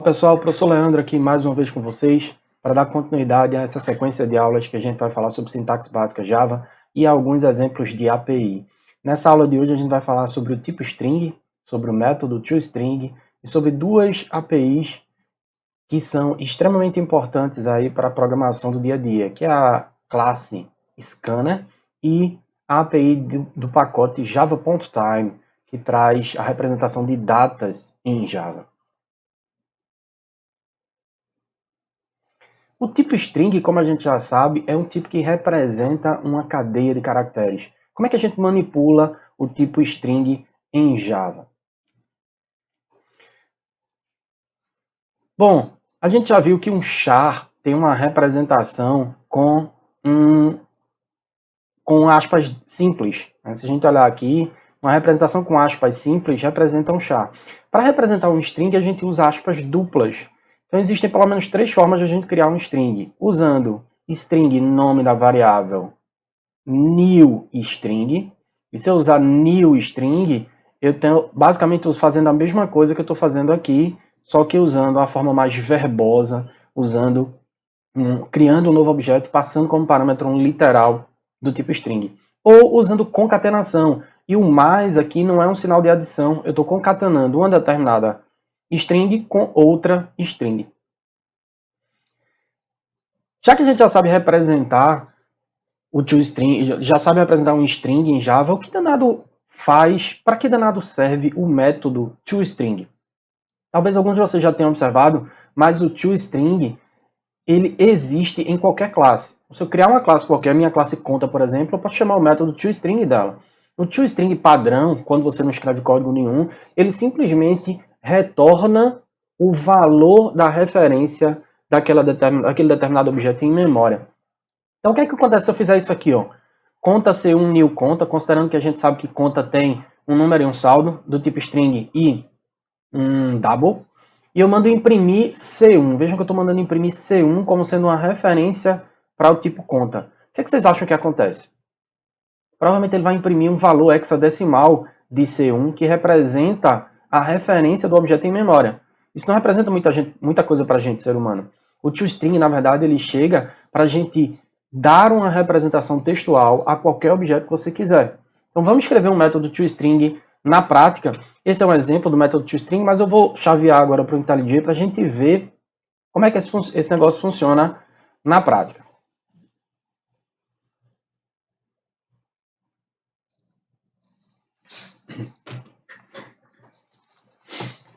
Pessoal, o professor Leandro aqui mais uma vez com vocês para dar continuidade a essa sequência de aulas que a gente vai falar sobre sintaxe básica Java e alguns exemplos de API. Nessa aula de hoje a gente vai falar sobre o tipo string, sobre o método toString e sobre duas APIs que são extremamente importantes aí para a programação do dia a dia, que é a classe Scanner e a API do pacote Java.time, que traz a representação de datas em Java. O tipo string, como a gente já sabe, é um tipo que representa uma cadeia de caracteres. Como é que a gente manipula o tipo string em Java? Bom, a gente já viu que um char tem uma representação com aspas simples. Se a gente olhar aqui, uma representação com aspas simples representa um char. Para representar um string, a gente usa aspas duplas. Então, existem pelo menos três formas de a gente criar um string. Usando string, nome da variável, new string. E se eu usar new string, eu tenho basicamente fazendo a mesma coisa que eu estou fazendo aqui, só que usando a forma mais verbosa, criando um novo objeto, passando como parâmetro um literal do tipo string. Ou usando concatenação. E o mais aqui não é um sinal de adição, eu estou concatenando uma determinada string com outra string. Já que a gente já sabe representar o toString, já sabe representar um string em Java, o que danado faz, para que danado serve o método toString? Talvez alguns de vocês já tenham observado, mas o toString ele existe em qualquer classe. Se eu criar uma classe qualquer, minha classe conta, por exemplo, eu posso chamar o método toString dela. O toString padrão, quando você não escreve código nenhum, ele simplesmente retorna o valor da referência daquele determinado objeto em memória. Então, o que é que acontece se eu fizer isso aqui? Conta C1, new conta, considerando que a gente sabe que conta tem um número e um saldo, do tipo string e um double. E eu mando imprimir C1. Vejam que eu estou mandando imprimir C1 como sendo uma referência para o tipo conta. O que é que vocês acham que acontece? Provavelmente ele vai imprimir um valor hexadecimal de C1 que representa a referência do objeto em memória. Isso não representa muita coisa para a gente, ser humano. O toString, na verdade, ele chega para a gente dar uma representação textual a qualquer objeto que você quiser. Então vamos escrever um método toString na prática. Esse é um exemplo do método toString, mas eu vou chavear agora para o IntelliJ para a gente ver como é que esse negócio funciona na prática.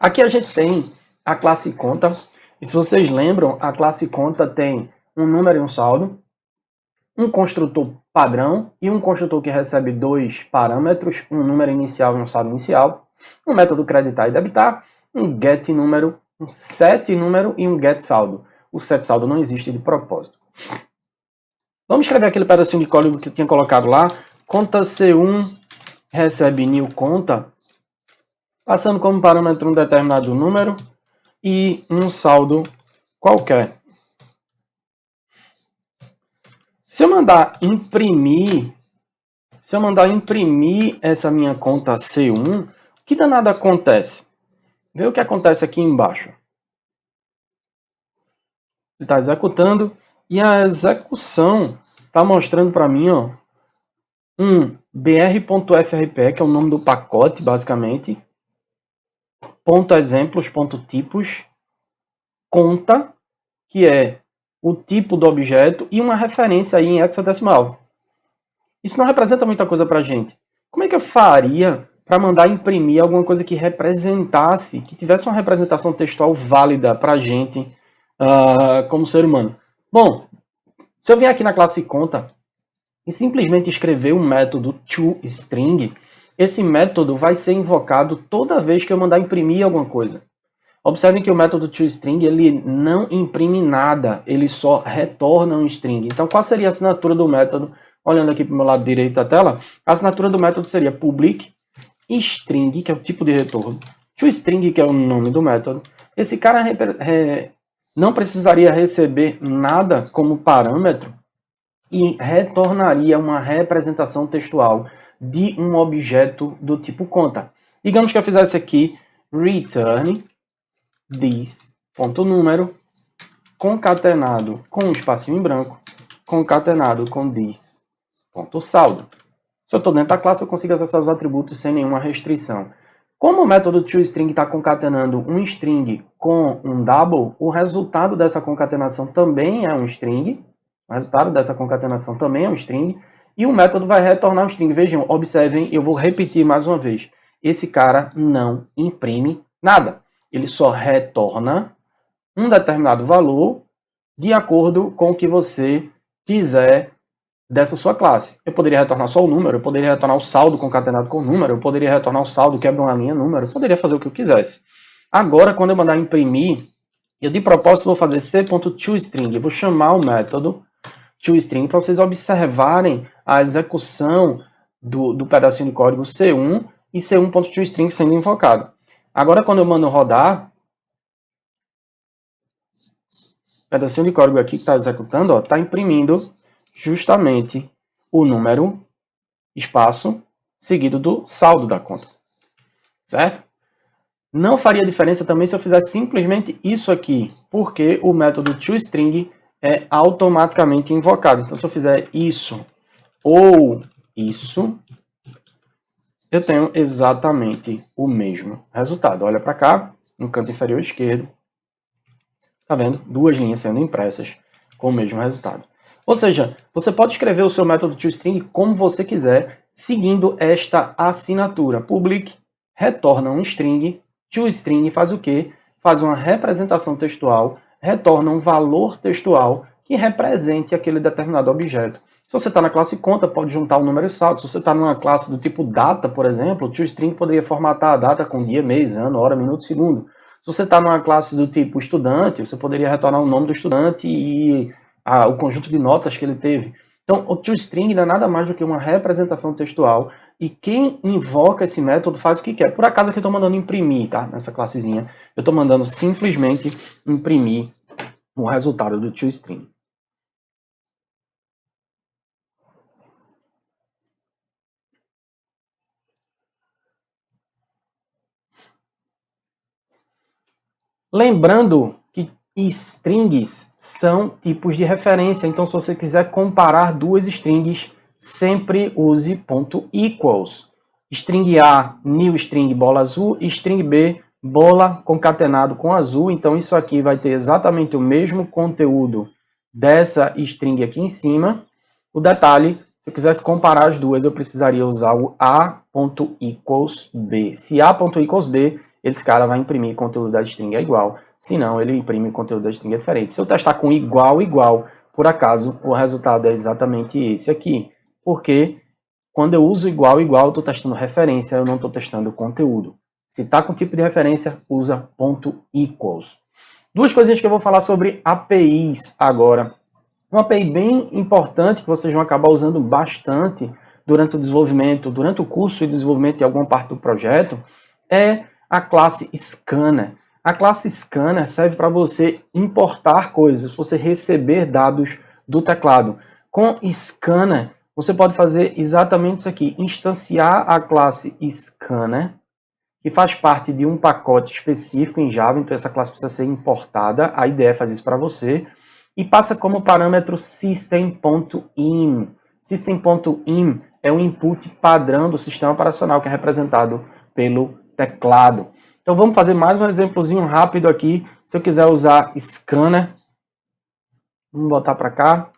Aqui a gente tem a classe conta. E se vocês lembram, a classe conta tem um número e um saldo, um construtor padrão e um construtor que recebe dois parâmetros, um número inicial e um saldo inicial, um método creditar e debitar, um get número, um set número e um get saldo. O set saldo não existe de propósito. Vamos escrever aquele pedacinho de código que eu tinha colocado lá. Conta C1 recebe new conta, passando como parâmetro um determinado número e um saldo qualquer. Se eu mandar imprimir essa minha conta C1, o que danado acontece? Vê o que acontece aqui embaixo. Ele está executando e a execução está mostrando para mim um br.frp, que é o nome do pacote, basicamente, .exemplos, .tipos, conta, que é o tipo do objeto, e uma referência aí em hexadecimal. Isso não representa muita coisa para a gente. Como é que eu faria para mandar imprimir alguma coisa que representasse, que tivesse uma representação textual válida para a gente como ser humano? Bom, se eu vier aqui na classe conta e simplesmente escrever um método toString, esse método vai ser invocado toda vez que eu mandar imprimir alguma coisa. Observem que o método toString ele não imprime nada, ele só retorna um string. Então, qual seria a assinatura do método? Olhando aqui para o meu lado direito da tela, a assinatura do método seria public string, que é o tipo de retorno, toString, que é o nome do método. Esse cara não precisaria receber nada como parâmetro e retornaria uma representação textual de um objeto do tipo conta. Digamos que eu fizesse aqui return this ponto número, concatenado com um espacinho em branco, concatenado com this, ponto saldo. Se eu estou dentro da classe, eu consigo acessar os atributos sem nenhuma restrição. Como o método toString está concatenando um string com um double, o resultado dessa concatenação também é um string. O resultado dessa concatenação também é um string. E o método vai retornar um string. Vejam, observem, eu vou repetir mais uma vez. Esse cara não imprime nada. Ele só retorna um determinado valor de acordo com o que você quiser dessa sua classe. Eu poderia retornar só o número, eu poderia retornar o saldo concatenado com o número, eu poderia retornar o saldo quebra uma linha número, eu poderia fazer o que eu quisesse. Agora, quando eu mandar imprimir, eu de propósito vou fazer c.toString, eu vou chamar o método toString para vocês observarem a execução do pedacinho de código C1 e C1.toString sendo invocado. Agora, quando eu mando rodar, o pedacinho de código aqui que está executando, está imprimindo justamente o número, espaço, seguido do saldo da conta. Certo? Não faria diferença também se eu fizesse simplesmente isso aqui, porque o método toString é automaticamente invocado. Então, se eu fizer isso ou isso, eu tenho exatamente o mesmo resultado. Olha para cá, no canto inferior esquerdo. Tá vendo? Duas linhas sendo impressas com o mesmo resultado. Ou seja, você pode escrever o seu método toString como você quiser, seguindo esta assinatura. Public retorna um string, toString faz o quê? Faz uma representação textual, retorna um valor textual que represente aquele determinado objeto. Se você está na classe conta, pode juntar o número e saldo. Se você está numa classe do tipo data, por exemplo, o toString poderia formatar a data com dia, mês, ano, hora, minuto, segundo. Se você está numa classe do tipo estudante, você poderia retornar o nome do estudante e o conjunto de notas que ele teve. Então, o toString não é nada mais do que uma representação textual e quem invoca esse método faz o que quer. Por acaso aqui eu estou mandando imprimir, tá? Nessa classezinha, eu estou mandando simplesmente imprimir o resultado do toString. Lembrando que strings são tipos de referência, então se você quiser comparar duas strings, sempre use .equals. String A, new string bola azul, string B, bola concatenado com azul, então isso aqui vai ter exatamente o mesmo conteúdo dessa string aqui em cima. O detalhe, se eu quisesse comparar as duas, eu precisaria usar o A.equals B. Se A.equals B, esse cara vai imprimir conteúdo da string é igual, senão ele imprime conteúdo da string diferente. Se eu testar com igual, igual, por acaso, o resultado é exatamente esse aqui. Porque quando eu uso igual, igual, eu estou testando referência, eu não estou testando conteúdo. Se está com tipo de referência, usa .equals. Duas coisinhas que eu vou falar sobre APIs agora. Uma API bem importante que vocês vão acabar usando bastante durante o desenvolvimento, durante o curso de desenvolvimento de alguma parte do projeto, é a classe Scanner. A classe Scanner serve para você importar coisas, você receber dados do teclado. Com Scanner, você pode fazer exatamente isso aqui, instanciar a classe Scanner, que faz parte de um pacote específico em Java, então essa classe precisa ser importada, a IDE faz isso para você, e passa como parâmetro system.in. System.in é o input padrão do sistema operacional, que é representado pelo teclado. Então vamos fazer mais um exemplozinho rápido aqui. Se eu quiser usar scanner, vamos botar para cá.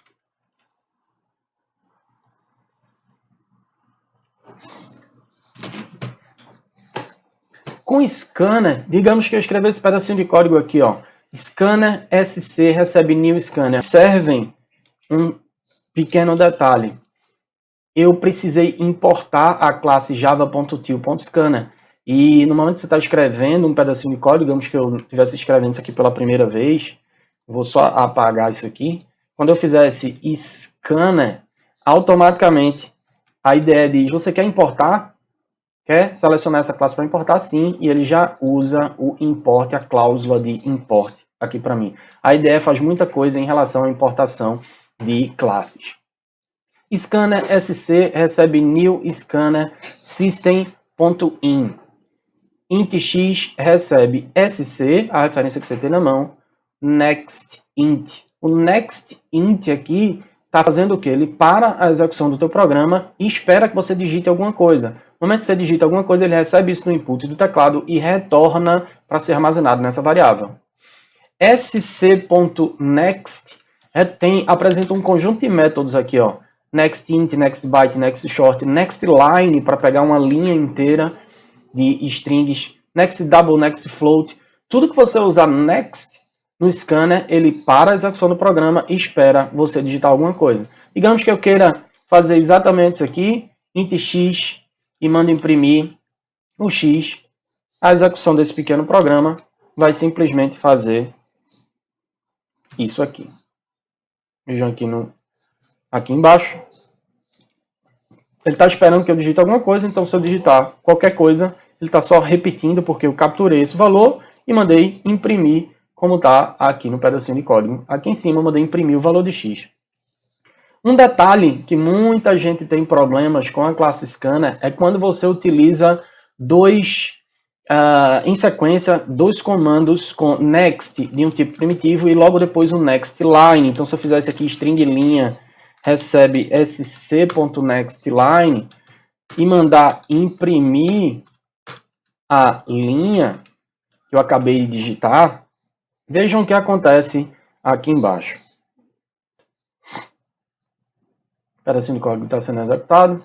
Com scanner, digamos que eu escrevi esse pedacinho de código aqui, ó. Scanner SC recebe new scanner. Observem um pequeno detalhe. Eu precisei importar a classe java.til.scanner. E no momento que você está escrevendo um pedacinho de código, digamos que eu estivesse escrevendo isso aqui pela primeira vez, vou só apagar isso aqui. Quando eu fizesse scanner, automaticamente a IDE diz, você quer importar? Quer selecionar essa classe para importar? Sim, e ele já usa o import, a cláusula de import aqui para mim. A IDE faz muita coisa em relação à importação de classes. Scanner SC recebe new scanner system.in. int x recebe sc, a referência que você tem na mão, next int. O next int aqui está fazendo o quê? Ele para a execução do teu programa e espera que você digite alguma coisa. No momento que você digita alguma coisa, ele recebe isso no input do teclado e retorna para ser armazenado nessa variável. sc.next apresenta um conjunto de métodos aqui, ó. Next int, next byte, next short, next line para pegar uma linha inteira de strings, next double, next float. Tudo que você usar next no scanner, ele para a execução do programa e espera você digitar alguma coisa. Digamos que eu queira fazer exatamente isso aqui, int x, e mando imprimir o x. A execução desse pequeno programa vai simplesmente fazer isso aqui. Vejam aqui embaixo. Ele está esperando que eu digite alguma coisa, então se eu digitar qualquer coisa, ele está só repetindo porque eu capturei esse valor e mandei imprimir como está aqui no pedacinho de código. Aqui em cima eu mandei imprimir o valor de x. Um detalhe que muita gente tem problemas com a classe scanner é quando você utiliza em sequência, dois comandos com next de um tipo primitivo e logo depois um next line. Então se eu fizer isso aqui, string linha, recebe sc.nextLine e mandar imprimir a linha que eu acabei de digitar, vejam o que acontece aqui embaixo. O pedacinho de código está sendo executado.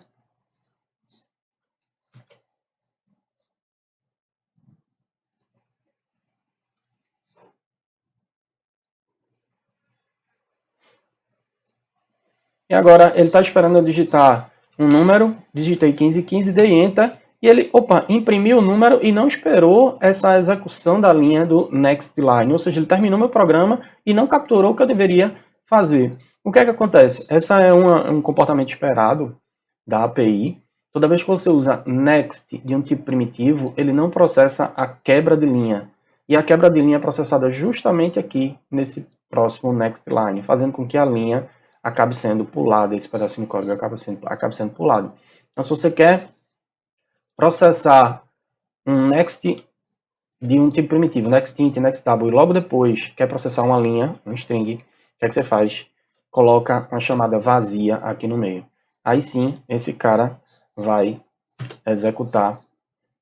E agora ele está esperando eu digitar um número, digitei 1515, dei Enter, e ele, imprimiu o número e não esperou essa execução da linha do next line, ou seja, ele terminou meu programa e não capturou o que eu deveria fazer. O que é que acontece? Essa é um comportamento esperado da API. Toda vez que você usa next de um tipo primitivo, ele não processa a quebra de linha. E a quebra de linha é processada justamente aqui, nesse próximo next line, fazendo com que a linha acabe sendo pulada, esse pedacinho de código acabe sendo pulado. Então, se você quer processar um next de um tipo primitivo, next int, next double, e logo depois quer processar uma linha, um string, o que é que você faz? Coloca uma chamada vazia aqui no meio. Aí sim, esse cara vai executar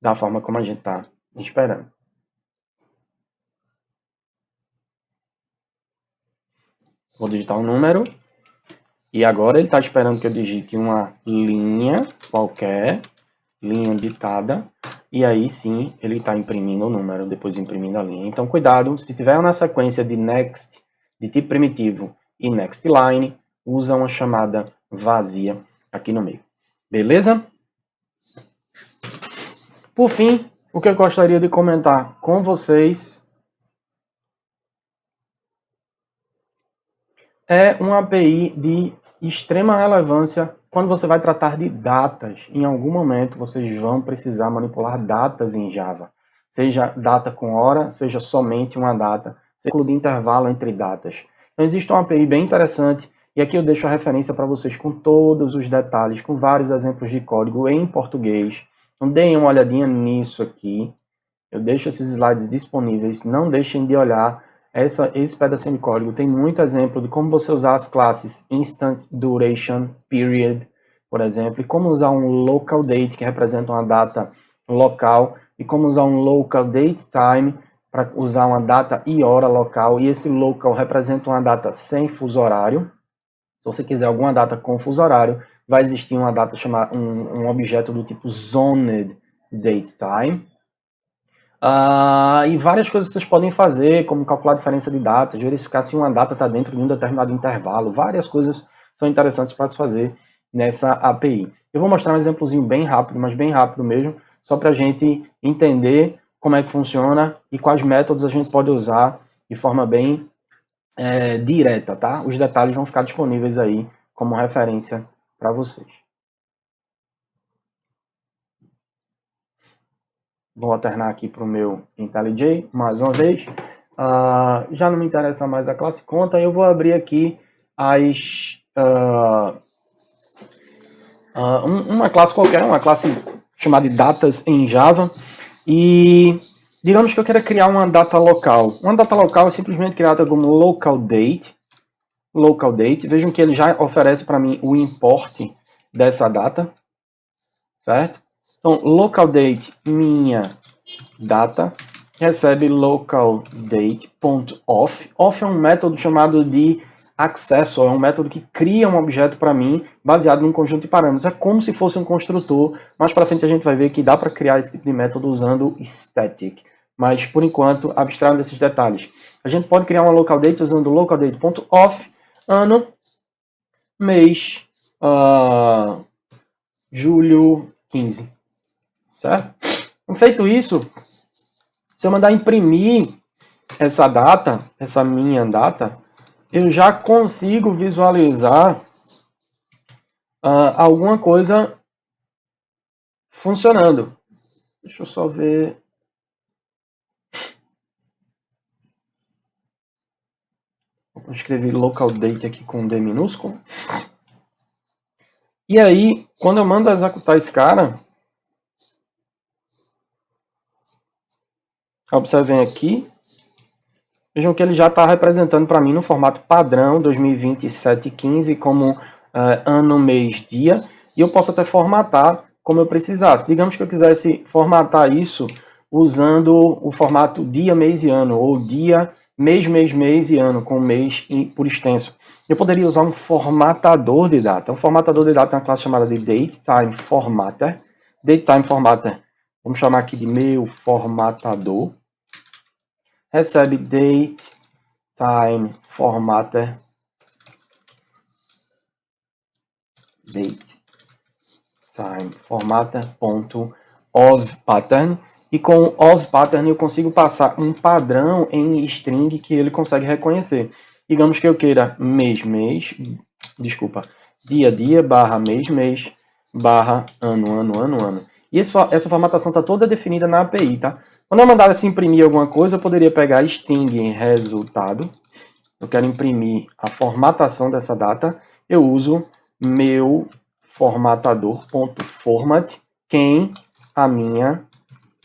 da forma como a gente está esperando. Vou digitar um número. E agora ele está esperando que eu digite uma linha qualquer, linha ditada, e aí sim ele está imprimindo o número, depois imprimindo a linha. Então cuidado, se tiver na sequência de next, de tipo primitivo, e next line, usa uma chamada vazia aqui no meio. Beleza? Por fim, o que eu gostaria de comentar com vocês é uma API de extrema relevância quando você vai tratar de datas. Em algum momento vocês vão precisar manipular datas em Java. Seja data com hora, seja somente uma data, ciclo de intervalo entre datas. Então existe uma API bem interessante e aqui eu deixo a referência para vocês com todos os detalhes, com vários exemplos de código em português. Então deem uma olhadinha nisso aqui. Eu deixo esses slides disponíveis, não deixem de olhar. Esse pedacinho de código tem muito exemplo de como você usar as classes Instant Duration Period, por exemplo, e como usar um Local Date, que representa uma data local, e como usar um Local Date Time, para usar uma data e hora local, e esse local representa uma data sem fuso horário. Se você quiser alguma data com fuso horário, vai existir uma data chamada um objeto do tipo Zoned Date Time. E várias coisas que vocês podem fazer, como calcular a diferença de datas, verificar se uma data está dentro de um determinado intervalo. Várias coisas são interessantes para fazer nessa API. Eu vou mostrar um exemplozinho bem rápido, mas bem rápido mesmo, só para a gente entender como é que funciona e quais métodos a gente pode usar de forma bem direta, tá? Os detalhes vão ficar disponíveis aí como referência para vocês. Vou alternar aqui para o meu IntelliJ, mais uma vez. Já não me interessa mais a classe conta, eu vou abrir aqui uma classe qualquer, uma classe chamada de datas em Java. E digamos que eu queira criar uma data local. Uma data local é simplesmente criada como local date. Local date. Vejam que ele já oferece para mim o import dessa data, certo? Então, local date minha data recebe local date.off. Off é um método chamado de acesso, é um método que cria um objeto para mim baseado num conjunto de parâmetros. É como se fosse um construtor. Mais para frente a gente vai ver que dá para criar esse tipo de método usando static. Mas por enquanto, abstraindo desses detalhes. A gente pode criar uma local date usando localdate.off, ano, mês, julho 15, certo? Feito isso, se eu mandar imprimir essa data, essa minha data, eu já consigo visualizar alguma coisa funcionando. Deixa eu só ver. Vou escrever local date aqui com D minúsculo. E aí, quando eu mando executar esse cara, observem aqui, vejam que ele já está representando para mim no formato padrão 2027-15 como ano, mês, dia. E eu posso até formatar como eu precisasse. Digamos que eu quisesse formatar isso usando o formato dia, mês e ano, ou dia, mês, mês, mês e ano, com mês por extenso. Eu poderia usar um formatador de data. Um formatador de data é uma classe chamada de DateTimeFormatter. DateTimeFormatter, vamos chamar aqui de meu formatador. Recebe DateTimeFormatter. DateTimeFormatter.ofPattern. E com o ofPattern eu consigo passar um padrão em string que ele consegue reconhecer. Digamos que eu queira dia, barra mês, barra ano. E essa formatação está toda definida na API, tá? Quando eu mandar se imprimir alguma coisa, eu poderia pegar string resultado. Eu quero imprimir a formatação dessa data. Eu uso meu formatador.format quem a minha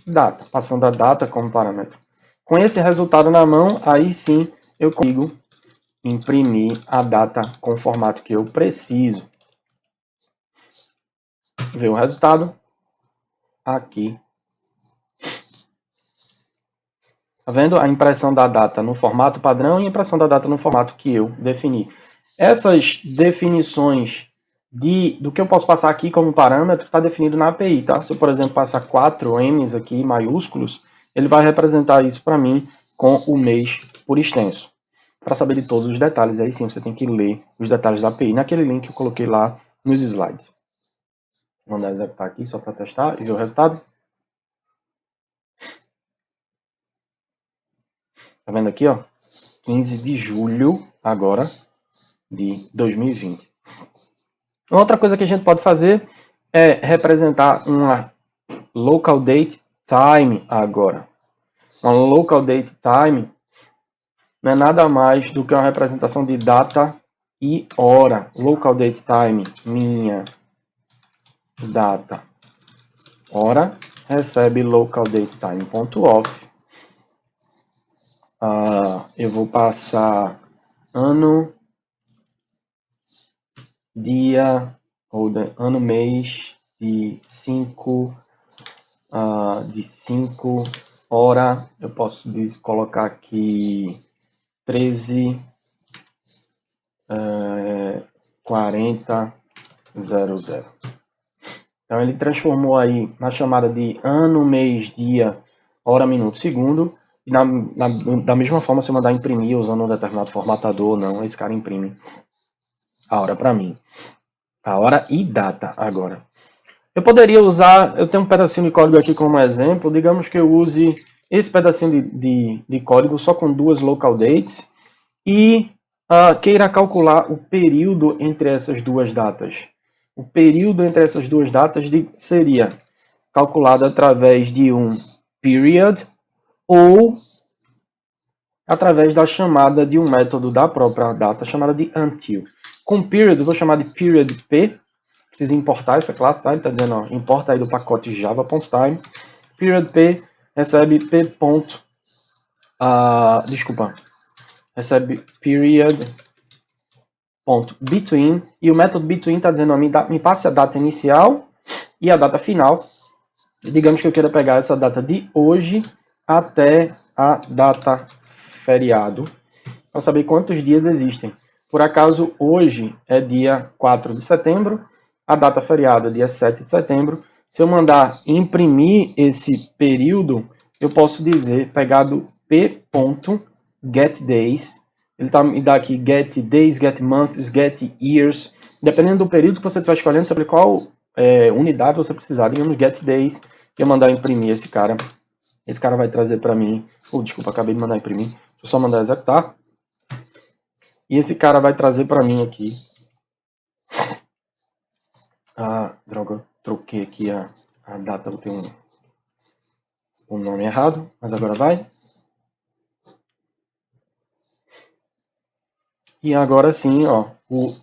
data, passando a data como parâmetro. Com esse resultado na mão, aí sim eu consigo imprimir a data com o formato que eu preciso. Ver o resultado aqui. Tá vendo? A impressão da data no formato padrão e a impressão da data no formato que eu defini. Essas definições do que eu posso passar aqui como parâmetro está definido na API, tá? Se eu, por exemplo, passar 4 M's aqui maiúsculos, ele vai representar isso para mim com o mês por extenso. Para saber de todos os detalhes, aí sim você tem que ler os detalhes da API naquele link que eu coloquei lá nos slides. Vou mandar executar aqui só para testar e ver o resultado. Tá vendo aqui, ó? 15 de julho agora de 2020. Outra coisa que a gente pode fazer é representar uma local date time agora. Uma local date time não é nada mais do que uma representação de data e hora. Local date time, minha data, hora, recebe local date time.off. Eu vou passar ano, dia, ou ano, mês, de 5 hora, eu posso colocar aqui 13, 40, 00. Então ele transformou aí na chamada de ano, mês, dia, hora, minuto, segundo. E da mesma forma, se eu mandar imprimir usando um determinado formatador ou não, esse cara imprime a hora para mim. A hora e data agora. Eu poderia usar, eu tenho um pedacinho de código aqui como exemplo, digamos que eu use esse pedacinho de código só com duas local dates e queira calcular o período entre essas duas datas. O período entre essas duas datas seria calculado através de um period ou através da chamada de um método da própria data chamada de until. Com period, eu vou chamar de period p. Precisa importar essa classe, tá? Ele está dizendo, ó, importa aí do pacote java.time. Period p recebe recebe period.between, e o método between está dizendo, me passe a data inicial e a data final. Digamos que eu queira pegar essa data de hoje até a data feriado, para saber quantos dias existem. Por acaso, hoje é dia 4 de setembro, a data feriado é dia 7 de setembro. Se eu mandar imprimir esse período, eu posso dizer, pegar do p.getDays, ele me dá aqui get days, get months, get years, dependendo do período que você estiver escolhendo, sobre qual unidade você precisar. Digamos get days, e eu mandar imprimir esse cara. Esse cara vai trazer para mim, desculpa, acabei de mandar imprimir, deixa eu só mandar executar. E esse cara vai trazer para mim aqui. Droga, eu troquei aqui a data, eu tenho um nome errado, mas agora vai. E agora sim, ó, o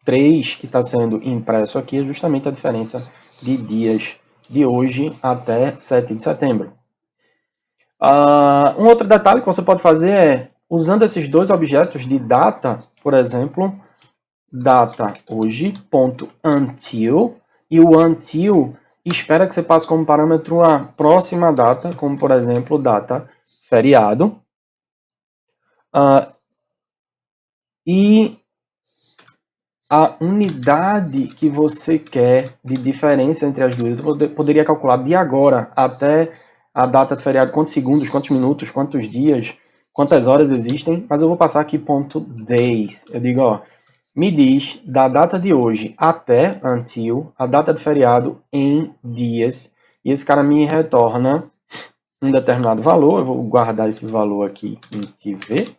3 que está sendo impresso aqui é justamente a diferença de dias de hoje até 7 de setembro. Um outro detalhe que você pode fazer é, usando esses dois objetos de data, por exemplo, data hoje, ponto until, e o until espera que você passe como parâmetro a próxima data, como por exemplo, data feriado. E a unidade que você quer de diferença entre as duas, você poderia calcular de agora até a data de feriado, quantos segundos, quantos minutos, quantos dias, quantas horas existem, mas eu vou passar aqui ponto days. Eu digo, ó, me diz da data de hoje até, until, a data de feriado em dias, e esse cara me retorna um determinado valor. Eu vou guardar esse valor aqui em TV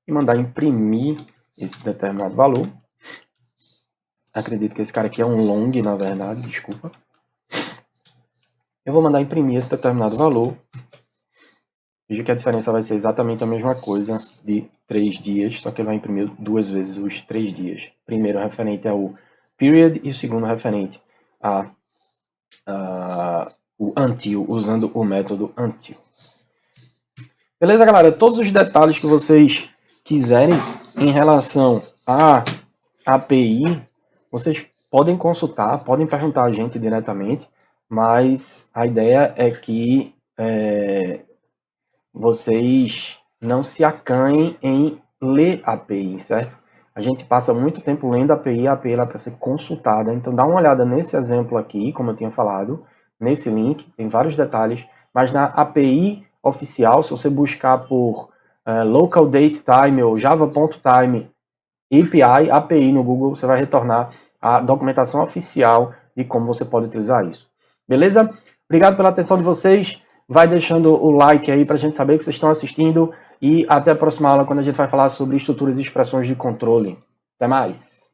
e mandar imprimir esse determinado valor. Acredito que esse cara aqui é um long, na verdade, desculpa. Eu vou mandar imprimir esse determinado valor. Veja que a diferença vai ser exatamente a mesma coisa de 3 dias, só que ele vai imprimir duas vezes os 3 dias. Primeiro referente ao period e o segundo referente o until, usando o método until. Beleza, galera? Todos os detalhes que vocês quiserem em relação à API, vocês podem consultar, podem perguntar a gente diretamente, mas a ideia é que vocês não se acanhem em ler a API, certo? A gente passa muito tempo lendo a API é para ser consultada, então dá uma olhada nesse exemplo aqui, como eu tinha falado, nesse link, tem vários detalhes, mas na API oficial, se você buscar por local date time ou java.time API no Google, você vai retornar a documentação oficial de como você pode utilizar isso. Beleza? Obrigado pela atenção de vocês. Vai deixando o like aí para a gente saber que vocês estão assistindo. E até a próxima aula, quando a gente vai falar sobre estruturas e expressões de controle. Até mais!